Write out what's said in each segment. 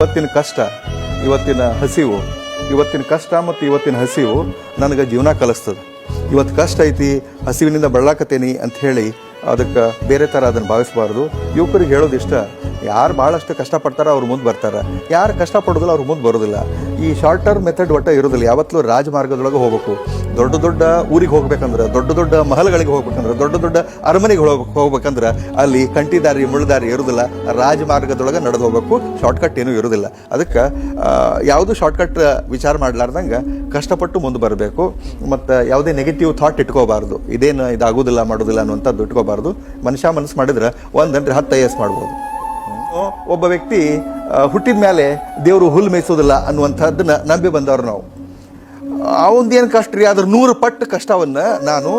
ಇವತ್ತಿನ ಕಷ್ಟ, ಇವತ್ತಿನ ಹಸಿವು, ಇವತ್ತಿನ ಕಷ್ಟ ಮತ್ತು ಇವತ್ತಿನ ಹಸಿವು ನನಗೆ ಜೀವನ ಕಲಿಸ್ತದೆ. ಇವತ್ತು ಕಷ್ಟ ಐತಿ, ಹಸಿವಿನಿಂದ ಬಳಲಾಕತ್ತೇನಿ ಅಂತ ಹೇಳಿ ಅದಕ್ಕೆ ಬೇರೆ ಥರ ಅದನ್ನು ಭಾವಿಸಬಾರ್ದು. ಯುವಕರಿಗೆ ಹೇಳೋದಿಷ್ಟ, ಯಾರು ಭಾಳಷ್ಟು ಕಷ್ಟಪಡ್ತಾರೋ ಅವ್ರು ಮುಂದೆ ಬರ್ತಾರೆ, ಯಾರು ಕಷ್ಟಪಡೋದಿಲ್ಲ ಅವ್ರು ಮುಂದೆ ಬರೋದಿಲ್ಲ. ಈ ಶಾರ್ಟ್ ಟರ್ಮ್ ಮೆಥಡ್ ಒಟ್ಟು ಇರೋದಿಲ್ಲ. ಯಾವತ್ತೂ ರಾಜಮಾರ್ಗದೊಳಗೆ ಹೋಗ್ಬೇಕು. ದೊಡ್ಡ ದೊಡ್ಡ ಊರಿಗೆ ಹೋಗ್ಬೇಕಂದ್ರೆ, ದೊಡ್ಡ ದೊಡ್ಡ ಮಹಲ್ಗಳಿಗೆ ಹೋಗ್ಬೇಕಂದ್ರೆ, ದೊಡ್ಡ ದೊಡ್ಡ ಅರಮನೆಗೆ ಹೋಗ್ಬೇಕಂದ್ರೆ ಅಲ್ಲಿ ಕಂಟಿದಾರಿ ಮುಳ್ಳುದಾರಿ ಇರೋದಿಲ್ಲ. ರಾಜಮಾರ್ಗದೊಳಗೆ ನಡೆದು ಹೋಗ್ಬೇಕು. ಶಾರ್ಟ್ಕಟ್ ಏನೂ ಇರೋದಿಲ್ಲ. ಅದಕ್ಕೆ ಯಾವುದು ಶಾರ್ಟ್ಕಟ್ ವಿಚಾರ ಮಾಡಲಾರ್ದಂಗೆ ಕಷ್ಟಪಟ್ಟು ಮುಂದೆ ಬರಬೇಕು. ಮತ್ತು ಯಾವುದೇ ನೆಗೆಟಿವ್ ಥಾಟ್ ಇಟ್ಕೋಬಾರ್ದು. ಇದೇನು ಇದಾಗೋದಿಲ್ಲ ಮಾಡೋದಿಲ್ಲ ಅನ್ನುವಂಥದ್ದು ಇಟ್ಕೋಬಾರ್ದು. ಮನುಷ್ಯ ಮನಸ್ಸು ಮಾಡಿದ್ರೆ 1 ಗಂಟೆ 10 IAS ಮಾಡ್ಬೋದು. ಒಬ್ಬ ವ್ಯಕ್ತಿ ಹುಟ್ಟಿದ ಮೇಲೆ ದೇವರು ಹುಲ್ಲು ಮೇಯಿಸೋದಿಲ್ಲ ಅನ್ನುವಂಥದ್ದನ್ನ ನಂಬಿ ಬಂದವರು ನಾವು. ಅವಂದೇನು ಕಷ್ಟ ರೀ, ಅದ್ರ 100 ಪಟ್ಟು ಕಷ್ಟವನ್ನು ನಾನು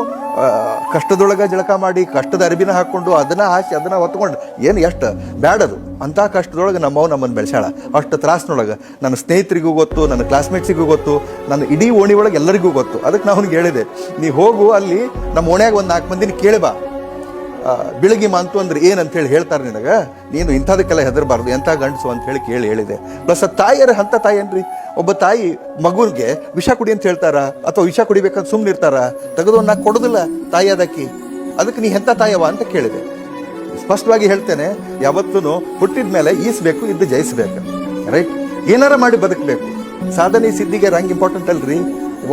ಕಷ್ಟದೊಳಗೆ ಜಳಕ ಮಾಡಿ, ಕಷ್ಟದ ಅರಿಬಿನ ಹಾಕ್ಕೊಂಡು, ಅದನ್ನು ಹಾಕಿ, ಅದನ್ನು ಹೊತ್ಕೊಂಡು, ಏನು ಎಷ್ಟು ಬ್ಯಾಡದು ಅಂಥ ಕಷ್ಟದೊಳಗೆ ನಮ್ಮನ್ನು ಬೆಳೆಸಾಳ. ಅಷ್ಟು ತ್ರಾಸಿನೊಳಗೆ ನನ್ನ ಸ್ನೇಹಿತರಿಗೂ ಗೊತ್ತು, ನನ್ನ ಕ್ಲಾಸ್ಮೇಟ್ಸಿಗೂ ಗೊತ್ತು, ನನ್ನ ಇಡೀ ಓಣಿ ಒಳಗೆ ಎಲ್ಲರಿಗೂ ಗೊತ್ತು. ಅದಕ್ಕೆ ನಾನು ಅವ್ನಿಗೆ ಹೇಳಿದೆ, ನೀ ಹೋಗು, ಅಲ್ಲಿ ನಮ್ಮ ಓಣ್ಯಾಗ ಒಂದು 4 ಮಂದಿನ ಕೇಳಿಬಾ, ಬೆಳಗ್ಗೆ ಮಾಂತು ಅಂದ್ರೆ ಏನಂತೇಳಿ ಹೇಳ್ತಾರೆ ನಿನಗೆ, ನೀನು ಇಂಥದಕ್ಕೆಲ್ಲ ಹೆದರಬಾರ್ದು, ಎಂಥ ಗಂಡಸು ಅಂತ ಹೇಳಿ ಹೇಳಿದೆ. ಪ್ಲಸ್ ತಾಯಿಯರ ಅಂಥ ತಾಯಿ ಏನ್ರಿ, ಒಬ್ಬ ತಾಯಿ ಮಗುವಿಗೆ ವಿಷ ಕುಡಿ ಅಂತ ಹೇಳ್ತಾರ, ಅಥವಾ ವಿಷ ಕುಡಿಬೇಕಂತ ಸುಮ್ಮನೆ ಇರ್ತಾರ, ತೆಗೆದು ನಾ ಕೊಡೋದಿಲ್ಲ ತಾಯಿ ಅದಕ್ಕೆ. ಅದಕ್ಕೆ ನೀ ಎಂಥ ತಾಯವ ಅಂತ ಕೇಳಿದೆ. ಸ್ಪಷ್ಟವಾಗಿ ಹೇಳ್ತೇನೆ, ಯಾವತ್ತೂ ಹುಟ್ಟಿದ ಮೇಲೆ ಈಸ್ಬೇಕು, ಇದ್ದು ಜಯಿಸ್ಬೇಕು. ರೈಟ್, ಏನಾರ ಮಾಡಿ ಬದುಕಬೇಕು. ಸಾಧನೆ ಸಿದ್ಧಿಗೆ ರಂಗ್ ಇಂಪಾರ್ಟೆಂಟ್ ಅಲ್ರಿ.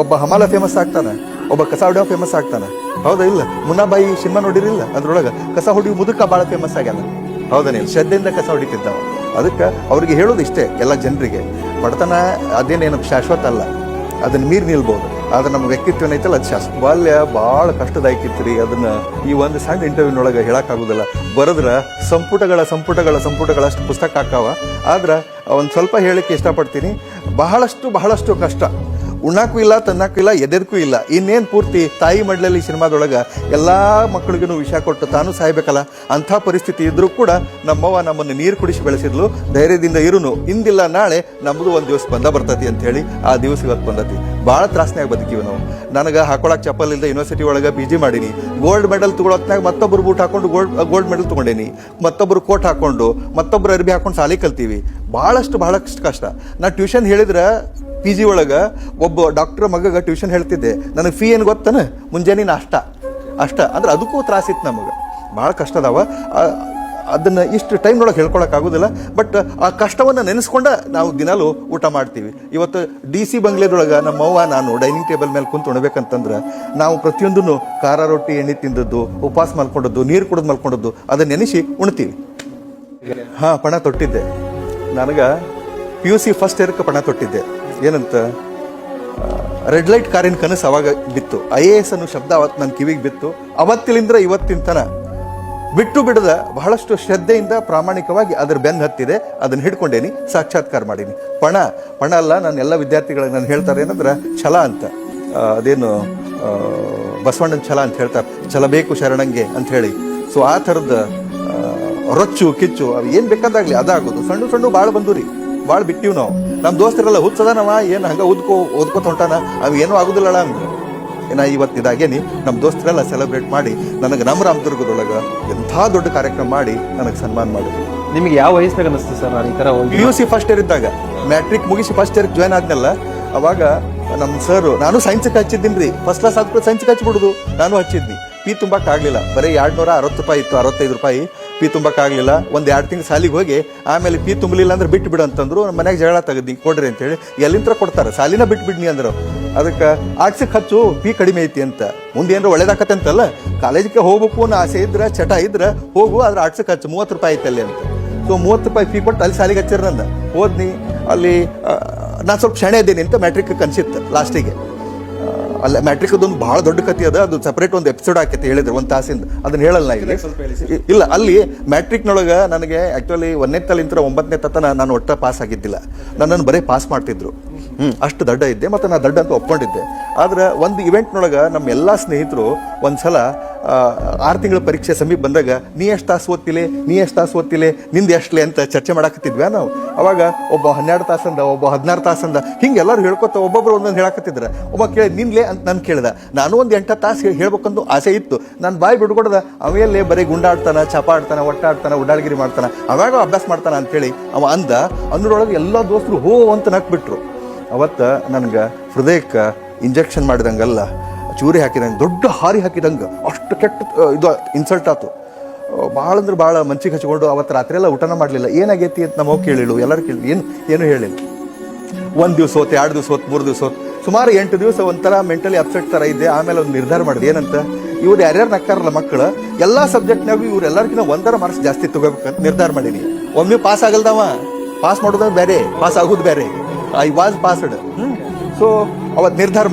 ಒಬ್ಬ ಹಮಾಲ ಫೇಮಸ್ ಆಗ್ತಾನೆ, ಒಬ್ಬ ಕಸ ಹೊಡಿಯೋ ಫೇಮಸ್ ಆಗ್ತಾನೆ. ಹೌದಾ ಇಲ್ಲ? ಮುನ್ನಾಬಾಯಿ ಸಿನಿಮಾ ನೋಡಿರಿಲ್ಲ? ಅದ್ರೊಳಗೆ ಕಸ ಹೊಡಿಯೋ ಮುದುಕ ಭಾಳ ಫೇಮಸ್ ಆಗ್ಯಾನ. ಹೌದಾ? ಶ್ರದ್ಧೆಯಿಂದ ಕಸ ಹೊಡಿತಿದ್ದಾವ. ಅದಕ್ಕೆ ಅವ್ರಿಗೆ ಹೇಳೋದು ಇಷ್ಟೇ, ಎಲ್ಲ ಜನರಿಗೆ, ಬಡತನ ಅದೇನೇನು ಶಾಶ್ವತ ಅಲ್ಲ, ಅದನ್ನು ಮೀರಿ ನಿಲ್ಬೋದು. ಆದ್ರೆ ನಮ್ಮ ವ್ಯಕ್ತಿತ್ವ ಏನೈತಲ್ಲ ಅದು ಶಾಶ್ವತ. ಬಾಲ್ಯ ಭಾಳ ಕಷ್ಟದಾಯ್ಕಿತ್ತು ರೀ. ಅದನ್ನು ಈ ಒಂದು ಸಣ್ಣ ಇಂಟರ್ವ್ಯೂನೊಳಗೆ ಹೇಳೋಕ್ಕಾಗೋದಿಲ್ಲ. ಬರೆದ್ರೆ ಸಂಪುಟಗಳಷ್ಟು ಪುಸ್ತಕ ಹಾಕಾವ. ಆದ್ರೆ ಒಂದು ಸ್ವಲ್ಪ ಹೇಳಕ್ಕೆ ಇಷ್ಟಪಡ್ತೀನಿ. ಬಹಳಷ್ಟು ಕಷ್ಟ. ಉಣ್ಣಾಕು ಇಲ್ಲ, ತನ್ನಕ್ಕೂ ಇಲ್ಲ, ಎದೆದಕ್ಕೂ ಇಲ್ಲ. ಇನ್ನೇನು ಪೂರ್ತಿ ತಾಯಿ ಮಡ್ಲಲ್ಲಿ ಸಿನಿಮಾದೊಳಗೆ ಎಲ್ಲ ಮಕ್ಕಳಿಗೂ ವಿಷ ಕೊಟ್ಟು ತಾನು ಸಾಯ್ಬೇಕಲ್ಲ, ಅಂಥ ಪರಿಸ್ಥಿತಿ ಇದ್ರೂ ಕೂಡ ನಮ್ಮವ್ವ ನಮ್ಮನ್ನು ನೀರು ಕುಡಿಸಿ ಬೆಳೆಸಿದ್ಲು. ಧೈರ್ಯದಿಂದ ಇರುನು, ಇಂದಿಲ್ಲ ನಾಳೆ ನಮ್ಮದು ಒಂದು ದಿವಸ ಬರ್ತೈತಿ ಅಂತ ಹೇಳಿ ಆ ದಿವಸ ಇವತ್ತು ಬಂದತಿ. ಭಾಳ ತ್ರಾಸನಾಗ ಬದುಕಿವಿ ನಾವು. ನನಗೆ ಹಾಕೊಳಕ್ಕೆ ಚಪ್ಪಲ್ ಇಲ್ಲದೆ ಯೂನಿವರ್ಸಿಟಿ ಒಳಗೆ PG ಮಾಡೀನಿ. ಗೋಲ್ಡ್ ಮೆಡಲ್ ತೊಗೊಳತ್ನಾಗ ಮತ್ತೊಬ್ಬರು ಬೂಟ್ ಹಾಕೊಂಡು ಗೋಲ್ಡ್ ಮೆಡಲ್ ತೊಗೊಂಡೇನಿ. ಮತ್ತೊಬ್ಬರು ಕೋಟ್ ಹಾಕೊಂಡು, ಮತ್ತೊಬ್ಬರು ಅರ್ಬಿ ಹಾಕೊಂಡು ಸಾಲಿ ಕಲ್ತೀವಿ. ಭಾಳಷ್ಟು ಕಷ್ಟ. ನಾ ಟ್ಯೂಷನ್ ಹೇಳಿದ್ರೆ PG ಒಳಗೆ ಒಬ್ಬ ಡಾಕ್ಟ್ರ್ ಮಗಗೆ ಟ್ಯೂಷನ್ ಹೇಳ್ತಿದ್ದೆ. ನನಗೆ ಫೀ ಏನು ಗೊತ್ತಾನ? ಮುಂಜಾನೆ ಅಷ್ಟ ಅಂದ್ರೆ ಅದಕ್ಕೂ ತ್ರಾಸಿತ್ತು ನಮಗೆ. ಭಾಳ ಕಷ್ಟ ಅದಾವ. ಅದನ್ನು ಇಷ್ಟು ಟೈಮ್ನೊಳಗೆ ಹೇಳ್ಕೊಳಕ್ಕಾಗೋದಿಲ್ಲ. ಬಟ್ ಆ ಕಷ್ಟವನ್ನು ನೆನೆಸ್ಕೊಂಡ ನಾವು ದಿನಾಲೂ ಊಟ ಮಾಡ್ತೀವಿ. ಇವತ್ತು DC ಬಂಗ್ಲೆದೊಳಗೆ ನಮ್ಮವ್ವ ನಾನು ಡೈನಿಂಗ್ ಟೇಬಲ್ ಮೇಲೆ ಕುಂತು ಉಣ್ಬೇಕಂತಂದ್ರೆ ನಾವು ಪ್ರತಿಯೊಂದನ್ನು ಖಾರ ರೊಟ್ಟಿ, ಎಣ್ಣೆ ತಿಂದದ್ದು, ಉಪವಾಸ ಮಲ್ಕೊಂಡದ್ದು, ನೀರು ಕುಡಿದು ಮಲ್ಕೊಂಡದ್ದು, ಅದನ್ನು ನೆನೆಸಿ ಉಣ್ತೀವಿ. ಪಣ ತೊಟ್ಟಿದ್ದೆ. ನನಗೆ PUC ಫಸ್ಟ್ ಇಯರ್ಕ್ಕೆ ಪಣ ತೊಟ್ಟಿದ್ದೆ. ಏನಂತ, ರೆಡ್ ಲೈಟ್ ಕಾರಿನ ಕನಸು ಅವಾಗ ಬಿತ್ತು. IAS ಅನ್ನೋ ಶಬ್ದ ಅವತ್ತು ನನ್ನ ಕಿವಿಗೆ ಬಿತ್ತು. ಅವತ್ತಿಲಿಂದ ಇವತ್ತಿನ ತನ ಬಿಟ್ಟು ಬಿಡದ ಬಹಳಷ್ಟು ಶ್ರದ್ಧೆಯಿಂದ ಪ್ರಾಮಾಣಿಕವಾಗಿ ಅದರ ಬೆನ್ನು ಹತ್ತಿದೆ. ಅದನ್ನು ಹಿಡ್ಕೊಂಡೇನಿ, ಸಾಕ್ಷಾತ್ಕಾರ ಮಾಡೀನಿ. ಪಣ ಅಲ್ಲ. ನಾನು ಎಲ್ಲ ವಿದ್ಯಾರ್ಥಿಗಳಿಗೆ ನಾನು ಹೇಳ್ತಾರೆ ಏನಂದ್ರೆ ಛಲ ಅಂತ. ಅದೇನು ಬಸವಣ್ಣನ ಛಲ ಅಂತ ಹೇಳ್ತಾರೆ, ಛಲ ಬೇಕು ಶರಣಂಗೆ ಅಂತ ಹೇಳಿ. ಸೊ ಆ ಥರದ ರೊಚ್ಚು ಕಿಚ್ಚು ಅದು ಏನು ಬೇಕಾದಾಗಲಿ ಅದಾಗೋದು. ಸಣ್ಣ ಭಾಳ ಬಂದು ರೀ, ಭಾಳ ಬಿಟ್ಟಿವಿ ನಾವು. ನಮ್ಮ ದೋಸ್ತರೆಲ್ಲ ಹುಚ್ಚದನವ, ಏನು ಹಂಗೆ ಓದ್ಕೋತ ಹೊಂಟಾನ, ಅವು ಏನೂ ಆಗೋದಿಲ್ಲಲ್ಲ ಅಂದ್ರೆ. ಇವತ್ತು ಇದಾಗೇನಿ ನಮ್ಮ ದೋಸ್ತರೆಲ್ಲ ಸೆಲೆಬ್ರೇಟ್ ಮಾಡಿ ನನಗೆ ನಮ್ಮ ರಾಮದುರ್ಗದೊಳಗೆ ಎಂಥ ದೊಡ್ಡ ಕಾರ್ಯಕ್ರಮ ಮಾಡಿ ನನಗೆ ಸನ್ಮಾನ ಮಾಡಿದ್ರು. ನಿಮಗೆ ಯಾವ ವಯಸ್ಸಿನಾಗ ಅನಿಸ್ತು ಸರ್? ನಾನು ಈ ಥರ PUC ಫಸ್ಟ್ ಇಯರ್ ಇದ್ದಾಗ, ಮ್ಯಾಟ್ರಿಕ್ ಮುಗಿಸಿ ಫಸ್ಟ್ ಇಯರ್ಗೆ ಜಾಯ್ನ್ ಆದ್ನಲ್ಲ, ಅವಾಗ ನಮ್ಮ ಸರ್, ನಾನು ಸೈನ್ಸ್ಗೆ ಹಚ್ಚಿದ್ದೀನಿ ರೀ. ಫಸ್ಟ್ ಕ್ಲಾಸ್ ಆದ್ಮೇಲೆ ಸೈನ್ಸ್ಗೆ ಹಚ್ಚಿಬಿಡುದು. ನಾನು ಹಚ್ಚಿದ್ನಿ. ಫೀ ತುಂಬಕ್ಕಾಗಲಿಲ್ಲ. ಬರೀ 260 ರೂಪಾಯಿ ಇತ್ತು, 65 ರೂಪಾಯಿ ಫೀ ತುಂಬಕ್ಕಾಗಲಿಲ್ಲ. 1-2 ತಿಂಗಳು ಸಾಲಿಗೆ ಹೋಗಿ ಆಮೇಲೆ ಫೀ ತುಂಬಲಿಲ್ಲ ಅಂದ್ರೆ ಬಿಟ್ಟು ಬಿಡು ಅಂತಂದ್ರು. ನಮ್ಮ ಮನ್ಯಾಗ ಜಗಳ ತೆಗೆದಿ ಕೊಡ್ರಿ ಅಂತೇಳಿ. ಎಲ್ಲಿಂದ ಕೊಡ್ತಾರೆ? ಸಾಲಿನ ಬಿಟ್ಟು ಬಿಡ್ನಿ ಅಂದ್ರು. ಅದಕ್ಕೆ ಆರ್ಟ್ಸಿಗೆ ಹಚ್ಚು, ಫೀ ಕಡಿಮೆ ಐತಿ ಅಂತ. ಮುಂದೆ ಏನಾರು ಒಳ್ಳೇದಾಕತ್ತೆ ಅಂತಲ್ಲ, ಕಾಲೇಜಿಗೆ ಹೋಗ್ಬೇಕು ಅನ್ನೋ ಆಸೆ ಇದ್ರೆ, ಚಟ ಇದ್ರೆ ಹೋಗು, ಆದ್ರೆ ಆರ್ಟ್ಸಿಗೆ ಹಚ್ಚು, 30 ರೂಪಾಯಿ ಐತೆ ಅಲ್ಲಿ ಅಂತ. ಸೊ 30 ರೂಪಾಯಿ ಫೀ ಕೊಟ್ಟು ಅಲ್ಲಿ ಸಾಲಿಗೆ ಹಚ್ಚಿರ ನಂದ ಹೋದ್ನಿ. ಅಲ್ಲಿ ನಾನು ಸ್ವಲ್ಪ ಶಣೆ ಇದ್ದೀನಿ ಅಂತ ಮ್ಯಾಟ್ರಿಕ್ ಕನ್ಸಿತ್ತು ಲಾಸ್ಟಿಗೆ. ಅಲ್ಲ, ಮ್ಯಾಟ್ರಿಕ್ದೊಂದು ಭಾಳ ದೊಡ್ಡ ಕಥೆ ಅದ. ಅದು ಸಪ್ರೇಟ್ ಒಂದು ಎಪಿಸೋಡ್ ಹಾಕೈತೆ ಹೇಳಿದ್ರು, ಒಂದು ತಾಸಿಂದ. ಅದನ್ನ ಹೇಳಲ್ಲ ಇಲ್ಲಿ. ಇಲ್ಲ, ಅಲ್ಲಿ ಮ್ಯಾಟ್ರಿಕ್ನೊಳಗೆ ನನಗೆ ಆ್ಯಕ್ಚುಲಿ 1ನೇ ತಲಿಂದ 9ನೇ ತನ ನಾನು ಒಟ್ಟ ಪಾಸ್ ಆಗಿದ್ದಿಲ್ಲ. ನನ್ನನ್ನು ಬರೀ ಪಾಸ್ ಮಾಡ್ತಿದ್ರು. ಅಷ್ಟು ದಡ್ಡ ಇದ್ದೆ. ಮತ್ತು ನಾನು ದಡ್ಡ ಅಂತ ಒಪ್ಕೊಂಡಿದ್ದೆ. ಆದ್ರೆ ಒಂದು ಇವೆಂಟ್ನೊಳಗೆ ನಮ್ಮ ಎಲ್ಲ ಸ್ನೇಹಿತರು ಒಂದು ಸಲ 6 ತಿಂಗಳ ಪರೀಕ್ಷೆ ಸಮೀಪ ಬಂದಾಗ ನೀ ಎಷ್ಟು ತಾಸು ಓದ್ತಿಲೆ ನಿಂದು ಎಷ್ಟಲೆ ಅಂತ ಚರ್ಚೆ ಮಾಡಾಕತ್ತಿದ್ವಿ ನಾವು. ಅವಾಗ ಒಬ್ಬ 12 ತಾಸಂದ, ಒಬ್ಬ 16 ತಾಸಂದ, ಹಿಂಗೆ ಎಲ್ಲರೂ ಹೇಳ್ಕೊತ ಒಬ್ಬೊಬ್ರು ಒಂದೊಂದು ಹೇಳಾಕತ್ತಿದ್ರ. ಒಬ್ಬ ಕೇಳಿ ನಿನ್ಲೆ ಅಂತ ನಾನು ಕೇಳ್ದೆ. ನಾನು ಒಂದು 8 ತಾಸು ಹೇಳ್ಬೇಕಂತ ಆಸೆ ಇತ್ತು. ನಾನು ಬಾಯಿ ಬಿಡ್ಕೊಡ್ದ ಅವೆಲ್ಲೇ ಬರೀ ಗುಂಡಾಡ್ತಾನ, ಚಪ ಆಡ್ತಾನ, ಒಟ್ಟಾಡ್ತಾನ, ಉಡಾಳ್ಗಿರಿ ಮಾಡ್ತಾನ, ಅವಾಗ ಅಭ್ಯಾಸ ಮಾಡ್ತಾನ ಅಂತೇಳಿ ಅವ ಅಂದ. ಅನ್ನೋರೊಳಗೆ ಎಲ್ಲ ದೋಸ್ತರು ಹೋ ಅಂತ ನಕ್ಬಿಟ್ರು. ಅವತ್ತು ನನಗೆ ಹೃದಯಕ್ಕೆ ಇಂಜೆಕ್ಷನ್ ಮಾಡಿದಂಗಲ್ಲ, ಚೂರಿ ಹಾಕಿದಂಗೆ, ದೊಡ್ಡ ಹಾರಿ ಹಾಕಿದಂಗೆ, ಅಷ್ಟು ಕೆಟ್ಟ ಇದು ಇನ್ಸಲ್ಟ್ ಆಯ್ತು. ಭಾಳ ಅಂದ್ರೆ ಭಾಳ ಮನ್ಸಿಗೆ ಹಚ್ಕೊಂಡು ಅವತ್ತು ರಾತ್ರಿ ಎಲ್ಲ ಊಟನ ಮಾಡಲಿಲ್ಲ. ಏನಾಗೈತಿ ಅಂತ ನಮಗೆ ಕೇಳಿಳು, ಎಲ್ಲರೂ ಕೇಳಿ ಏನು ಹೇಳಿಲ್ಲ. 1 ದಿವಸ ಹೋತ್, 2 ದಿವಸ ಹೋತ್, 3 ದಿವಸ ಹೋತ್, ಸುಮಾರು 8 ದಿವಸ ಒಂಥರ ಮೆಂಟಲಿ ಅಪ್ಸೆಟ್ ಥರ ಇದ್ದೆ. ಆಮೇಲೆ ಒಂದು ನಿರ್ಧಾರ ಮಾಡಿದೆ ಏನಂತ, ಇವ್ರು ಯಾರ್ಯಾರು ನಕ್ಕಾರಲ್ಲ ಮಕ್ಕಳು, ಎಲ್ಲ ಸಬ್ಜೆಕ್ಟ್ನಾಗೂ ಇವ್ರು ಎಲ್ಲರಿಗಿಂತ 1 ಮಾರ್ಕ್ಸ್ ಜಾಸ್ತಿ ತಗೋಬೇಕಂತ ನಿರ್ಧಾರ ಮಾಡೀನಿ. ಒಮ್ಮೆ ಪಾಸ್ ಆಗಲ್ದವ, ಪಾಸ್ ಮಾಡೋದು ಬೇರೆ, ಪಾಸ್ ಆಗೋದು ಬೇರೆ. I was passed. ಸೊ ಅವತ್ತು ನಿರ್ಧಾರ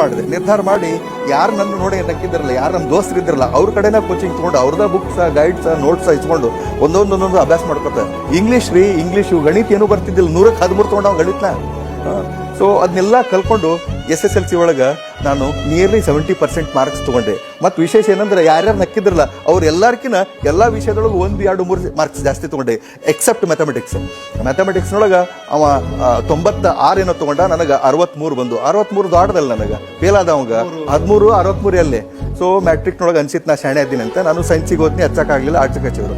ಮಾಡಿ ಯಾರು ನನ್ನ ನೋಡಿ ನಕ್ಕಿದ್ರಲ್ಲ, ಯಾರು ನಮ್ಮ ದೋಸ್ತರು ಇದ್ರಲ್ಲ, ಅವ್ರ ಕಡೆನ ಕೋಚಿಂಗ್ ತೊಗೊಂಡು ಅವ್ರದ ಬುಕ್ಸ, ಗೈಡ್ಸ, ನೋಟ್ಸ ಇಸ್ಕೊಂಡು ಒಂದೊಂದು ಅಭ್ಯಾಸ ಮಾಡ್ಕೊತ. ಇಂಗ್ಲೀಷು ಗಣಿತ ಏನೂ ಬರ್ತಿದ್ದಿಲ್ಲ, 100ಕ್ಕೆ 13 ತೊಗೊಂಡು ಅವ್ನು ಗಣಿತನ. ಸೊ ಅದನ್ನೆಲ್ಲ ಕಲ್ಕೊಂಡು SSLC ಒಳಗೆ ನಾನು ನಿಯರ್ಲಿ 70% ಮಾರ್ಕ್ಸ್ ತೊಗೊಂಡೆ. ಮತ್ತು ವಿಶೇಷ ಏನಂದ್ರೆ ಯಾರ್ಯಾರು ನಕ್ಕಿದ್ರಲ್ಲ ಅವ್ರು ಎಲ್ಲರಿಗಿನ ಎಲ್ಲ ವಿಷಯದೊಳಗೆ 1, 2, 3 ಮಾರ್ಕ್ಸ್ ಜಾಸ್ತಿ ತೊಗೊಂಡೆ, ಎಕ್ಸೆಪ್ಟ್ ಮ್ಯಾಥಮೆಟಿಕ್ಸ್ನೊಳಗೆ ಅವ 96 ಏನೋ ತೊಗೊಂಡ, ನನಗೆ 63 ಬಂದು. 63 ದಾಟದಲ್ಲ ನನಗೆ, ಫೇಲ್ ಆದ ಅವಾಗ 13, 63 ಅಲ್ಲೇ. ಸೊ ಮ್ಯಾಟ್ರಿಕ್ನೊಳಗೆ ಅನ್ಸಿತ್ತು ನಾ ಶಾಣೆ ಇದ್ದೀನಿ ಅಂತ. ನಾನು ಸೈನ್ಸಿಗೆ ಹೋದ್ನಿ, ಹಚ್ಚಕ್ಕಾಗಲಿಲ್ಲ, ಆರ್ಟ್ಸ್ಗೆ ಹಚ್ಚಿದ್ರು.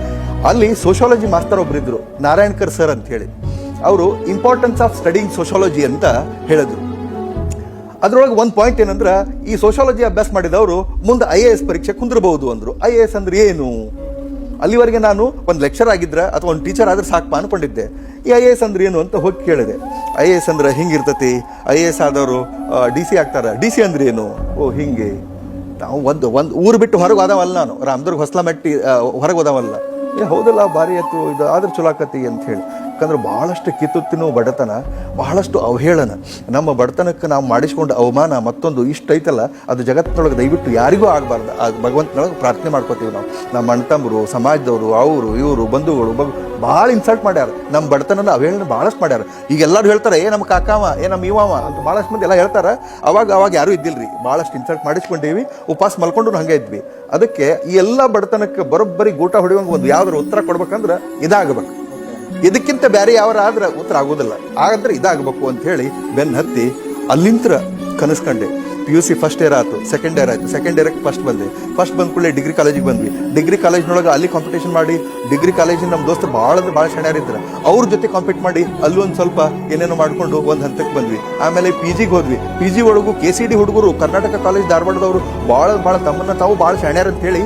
ಅಲ್ಲಿ ಸೋಷಾಲಜಿ ಮಾಸ್ತರ್ ಒಬ್ಬರಿದ್ದರು, ನಾರಾಯಣ್ಕರ್ ಸರ್ ಅಂತ ಹೇಳಿ. ಅವರು ಇಂಪಾರ್ಟೆನ್ಸ್ ಆಫ್ ಸ್ಟಡಿಂಗ್ ಸೋಷಾಲಜಿ ಅಂತ ಹೇಳಿದ್ರು. ಅದ್ರೊಳಗೆ ಒಂದು ಪಾಯಿಂಟ್ ಏನಂದ್ರೆ, ಈ ಸೋಷಾಲಜಿ ಅಭ್ಯಾಸ ಮಾಡಿದವರು ಮುಂದೆ IAS ಪರೀಕ್ಷೆ ಕುಂದಿರಬಹುದು ಅಂದರು. IAS ಅಂದ್ರೆ ಏನು? ಅಲ್ಲಿವರೆಗೆ ನಾನು ಒಂದು ಲೆಕ್ಚರ್ ಆಗಿದ್ರೆ ಅಥವಾ ಒಂದು ಟೀಚರ್ ಆದ್ರೆ ಸಾಕು ಅನ್ಕೊಂಡಿದ್ದೆ. ಈ IAS ಅಂದ್ರೆ ಏನು ಅಂತ ಹೋಗಿ ಕೇಳಿದೆ. IAS ಅಂದ್ರೆ ಹಿಂಗಿರ್ತತಿ, IAS ಆದವರು DC ಆಗ್ತಾರೆ. DC ಅಂದ್ರೆ ಏನು? ಓ ಹಿಂಗೆ. ನಾವು ಒಂದು ಊರು ಬಿಟ್ಟು ಹೊರಗೆ ಹೋದವಲ್ಲ, ನಾನು ರಾಮದುರ್ಗ ಹೊಸ್ಲಾಮೆಟ್ಟಿ ಹೊರಗೆ ಹೋದವಲ್ಲ. ಹೌದಲ್ಲ, ಭಾರಿ ಆಯ್ತು ಇದು, ಆದ್ರೆ ಚಲೋ ಆಕತಿ ಅಂತ ಹೇಳಿ. ಯಾಕಂದ್ರೆ ಭಾಳಷ್ಟು ಕಿತ್ತುತ್ತಿನೋ ಬಡತನ, ಬಹಳಷ್ಟು ಅವಹೇಳನ, ನಮ್ಮ ಬಡತನಕ್ಕೆ ನಾವು ಮಾಡಿಸ್ಕೊಂಡು ಅವಮಾನ ಮತ್ತೊಂದು ಇಷ್ಟು ಐತಲ್ಲ, ಅದು ಜಗತ್ತಿನೊಳಗೆ ದಯವಿಟ್ಟು ಯಾರಿಗೂ ಆಗಬಾರ್ದು. ಆ ಭಗವಂತನೊಳಗೆ ಪ್ರಾರ್ಥನೆ ಮಾಡ್ಕೋತೀವಿ ನಾವು. ನಮ್ಮ ಅಣ್ಣತಮ್ಮರು, ಸಮಾಜದವರು, ಅವರು ಇವರು ಬಂಧುಗಳು ಭಾಳ ಇನ್ಸಲ್ಟ್ ಮಾಡ್ಯಾರ. ನಮ್ಮ ಬಡತನನ ಅವಹೇಳನ ಭಾಳಷ್ಟು ಮಾಡ್ಯಾರ. ಈಗ ಎಲ್ಲರೂ ಹೇಳ್ತಾರೆ ನಮ್ಮ ಕಾಕಾವ, ನಮ್ಮ ಇವಾವ ಅಂತ ಭಾಳಷ್ಟು ಮಂದಿ ಎಲ್ಲ ಹೇಳ್ತಾರೆ. ಅವಾಗ ಯಾರೂ ಇದ್ದಿಲ್ರಿ, ಭಾಳಷ್ಟು ಇನ್ಸಲ್ಟ್ ಮಾಡಿಸ್ಕೊಂಡೀವಿ, ಉಪವಾಸ ಮಲ್ಕೊಂಡು ಹಂಗೆ ಇದ್ವಿ. ಅದಕ್ಕೆ ಈ ಎಲ್ಲ ಬಡತನಕ್ಕೆ ಬರೋಬ್ಬರಿ ಗೂಟ ಹೊಡೆಯುವಂಗೆ ಒಂದು ಯಾವ್ದಾರು ಉತ್ತರ ಕೊಡ್ಬೇಕಂದ್ರೆ ಇದಾಗಬೇಕು. ಇದಕ್ಕಿಂತ ಬೇರೆ ಯಾವ್ರ ಆದ್ರೆ ಉತ್ತರ ಆಗೋದಿಲ್ಲ. ಹಾಗಂದ್ರೆ ಇದಾಗಬೇಕು ಅಂತ ಹೇಳಿ ಬೆನ್ನು ಹತ್ತಿ ಅಲ್ಲಿಂತ್ರ ಕನಸ್ಕೊಂಡೆ. PUC ಫಸ್ಟ್ ಇಯರ್ ಆಯ್ತು, ಸೆಕೆಂಡ್ ಇಯರ್ಗೆ ಫಸ್ಟ್ ಬಂದ ಕೂಡಲೇ ಡಿಗ್ರಿ ಕಾಲೇಜಿಗೆ ಬಂದ್ವಿ. ಡಿಗ್ರಿ ಕಾಲೇಜ್ನೊಳಗೆ ಅಲ್ಲಿ ಕಾಂಪಿಟೇಷನ್ ಮಾಡಿ, ಡಿಗ್ರಿ ಕಾಲೇಜಿನ ನಮ್ಮ ದೋಸ್ತರು ಭಾಳ ಶಾಣ್ಯಾರಿದ್ರು, ಅವ್ರ ಜೊತೆ ಕಾಂಪೀಟ್ ಮಾಡಿ ಅಲ್ಲೊಂದು ಸ್ವಲ್ಪ ಏನೇನೋ ಮಾಡ್ಕೊಂಡು ಒಂದು ಹಂತಕ್ಕೆ ಬಂದ್ವಿ. ಆಮೇಲೆ PGಗೆ ಹೋದ್ವಿ. PG ಒಳಗೂ KCD ಹುಡುಗರು, ಕರ್ನಾಟಕ ಕಾಲೇಜ್ ಧಾರವಾಡದವರು ಭಾಳ ತಮ್ಮನ್ನ ತಾವು ಭಾಳ ಶಾಣ್ಯಾರ ಅಂತ ಹೇಳಿ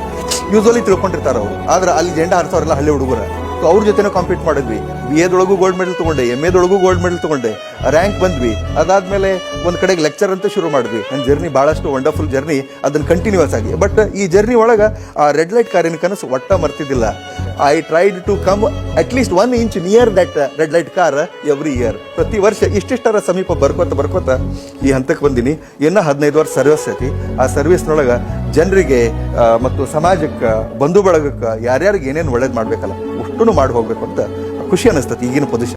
ಯೂಸ್ವಲಿ ತಿಳ್ಕೊಂಡಿರ್ತಾರೆ ಅವರು. ಆದ್ರೆ ಅಲ್ಲಿ ಜೆಂಡ ಹಾರಿಸೋರೆಲ್ಲ ಹಳ್ಳಿ ಹುಡುಗರ. ಸೊ ಅವ್ರ ಜೊತೆನೂ ಕಾಂಪೀಟ್ ಮಾಡಿದ್ವಿ. BAದೊಳಗೂ ಗೋಲ್ಡ್ ಮೆಡಲ್ ತೊಗೊಂಡೆ, MAದೊಳಗೂ ಗೋಲ್ಡ್ ಮೆಡಲ್ ತೊಗೊಂಡೆ, ರ್ಯಾಂಕ್ ಬಂದ್ವಿ. ಅದಾದಮೇಲೆ ಒಂದು ಕಡೆಗೆ ಲೆಕ್ಚರ್ ಅಂತ ಶುರು ಮಾಡಿದ್ವಿ. ನನ್ನ ಜರ್ನಿ ಭಾಳಷ್ಟು ವಂಡರ್ಫುಲ್ ಜರ್ನಿ, ಅದನ್ನು ಕಂಟಿನ್ಯೂಸ್ ಆಗಿ. ಬಟ್ ಈ ಜರ್ನಿ ಒಳಗೆ ಆ ರೆಡ್ ಲೈಟ್ ಕಾರಿನ ಕನಸು ಒಟ್ಟ ಮರ್ತಿದ್ದಿಲ್ಲ. I tried to come at least 1 inch near that red light car every year. ಪ್ರತಿ ವರ್ಷ ಇಷ್ಟಿಷ್ಟರ ಸಮೀಪ ಬರ್ಕೋತ ಈ ಹಂತಕ್ಕೆ ಬಂದೀನಿ. ಇನ್ನೂ 15 ವರ್ಷ ಸರ್ವಿಸ್ ಐತಿ. ಆ ಸರ್ವಿಸ್ನೊಳಗೆ ಜನರಿಗೆ ಮತ್ತು ಸಮಾಜಕ್ಕೆ, ಬಂಧು ಬಳಗಕ್ಕೆ, ಯಾರ್ಯಾರಿಗೆ ಏನೇನು ಒಳ್ಳೇದು ಮಾಡಬೇಕಲ್ಲ ಅಷ್ಟೂ ಮಾಡಿ ಹೋಗ್ಬೇಕು ಅಂತ ಖುಷಿ ಅನ್ನಿಸ್ತತಿ ಈಗಿನ ಪೊಸಿಷನ್.